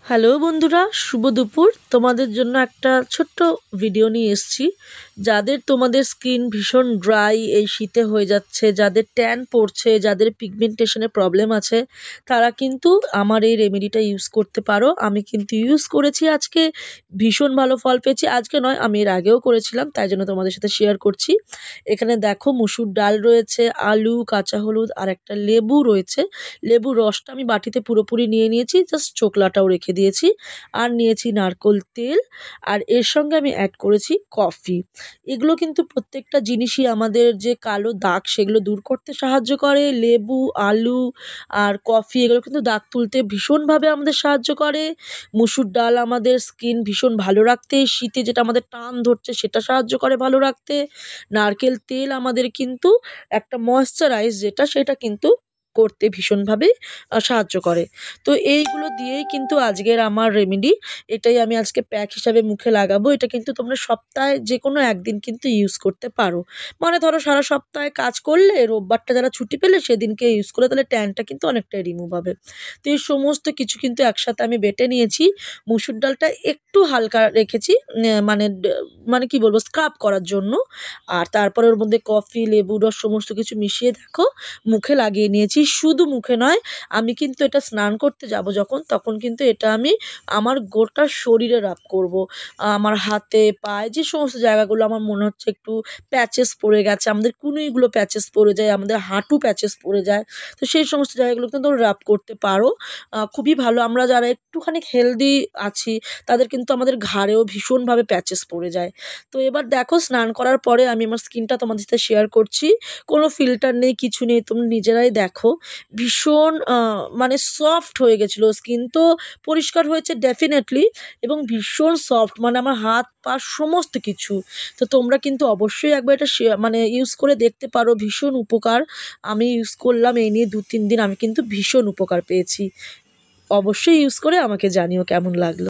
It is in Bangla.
হ্যালো বন্ধুরা, শুভ দুপুর। তোমাদের জন্য একটা ছোট্ট ভিডিও নিয়ে এসেছি। যাদের তোমাদের স্কিন ভীষণ ড্রাই এই শীতে হয়ে যাচ্ছে, যাদের ট্যান পড়ছে, যাদের পিগমেন্টেশনের প্রবলেম আছে, তারা কিন্তু আমার এই রেমেডিটা ইউজ করতে পারো। আমি কিন্তু ইউজ করেছি, আজকে ভীষণ ভালো ফল পেয়েছি। আজকে নয়, আমি এর আগেও করেছিলাম, তাই জন্য তোমাদের সাথে শেয়ার করছি। এখানে দেখো, মুসুর ডাল রয়েছে, আলু, কাঁচা হলুদ আর একটা লেবু রয়েছে। লেবুর রসটা আমি বাটিতে পুরোপুরি নিয়ে নিয়েছি, জাস্ট চোকলাটাও রেখে দিয়েছি। আর নিয়েছি নারকেল তেল, আর এর সঙ্গে আমি অ্যাড করেছি কফি। এগুলো কিন্তু প্রত্যেকটা জিনিসই আমাদের যে কালো দাগ সেগুলো দূর করতে সাহায্য করে। লেবু, আলু আর কফি এগুলো কিন্তু দাগ তুলতে ভীষণভাবে আমাদের সাহায্য করে। মুসুর ডাল আমাদের স্কিন ভীষণ ভালো রাখতে, শীতে যেটা আমাদের টান ধরছে সেটা সাহায্য করে ভালো রাখতে। নারকেল তেল আমাদের কিন্তু একটা ময়েশ্চারাইজ যেটা, সেটা কিন্তু করতে ভীষণভাবে সাহায্য করে। তো এইগুলো দিয়েই কিন্তু আজকের আমার রেমেডি। এটাই আমি আজকে প্যাক হিসাবে মুখে লাগাবো। এটা কিন্তু তোমরা সপ্তাহে যে কোনো একদিন কিন্তু ইউজ করতে পারো। মানে ধরো সারা সপ্তাহে কাজ করলে রোববারটা যারা ছুটি পেলে সেদিনকে ইউজ করলে তাহলে ট্যানটা কিন্তু অনেকটাই রিমুভ হবে। তো এই সমস্ত কিছু কিন্তু একসাথে আমি বেটে নিয়েছি। মুসুর ডালটা একটু হালকা রেখেছি, মানে মানে কি বলবো, স্ক্রাব করার জন্য। আর তারপরে ওর মধ্যে কফি, লেবু রস সমস্ত কিছু মিশিয়ে দেখো মুখে লাগিয়ে নিয়েছি। শুধু মুখে নয়, আমি কিন্তু এটা স্নান করতে যাব যখন, তখন কিন্তু এটা আমি আমার গোটা শরীরে রাব করব। আমার হাতে, পায়ে যে সমস্ত জায়গাগুলো আমার মনে হচ্ছে একটু প্যাচেস পড়ে গেছে, আমাদের কুনুইগুলো প্যাচেস পড়ে যায়, আমাদের হাঁটু প্যাচেস পড়ে যায়, তো সেই সমস্ত জায়গাগুলো কিন্তু তোমরা রাব করতে পারো। খুবই ভালো। আমরা যারা একটুখানি হেলদি আছি তাদের কিন্তু আমাদের ঘাড়েও ভীষণভাবে প্যাচেস পড়ে যায়। তো এবার দেখো, স্নান করার পরে আমি আমার স্কিনটা তোমাদের সাথে শেয়ার করছি। কোনো ফিল্টার নেই, কিছু নেই, তোমরা নিজেরাই দেখো। ভীষণ মানে সফট হয়ে গেছিলো স্কিন, তো পরিষ্কার হয়েছে ডেফিনেটলি, এবং ভীষণ সফট, মানে আমার হাত পা সমস্ত কিছু। তো তোমরা কিন্তু অবশ্যই একবার এটা মানে ইউজ করে দেখতে পারো, ভীষণ উপকার। আমি ইউজ করলাম এই নিয়ে 2-3 দিন, আমি কিন্তু ভীষণ উপকার পেয়েছি। অবশ্যই ইউজ করে আমাকে জানিও কেমন লাগলো।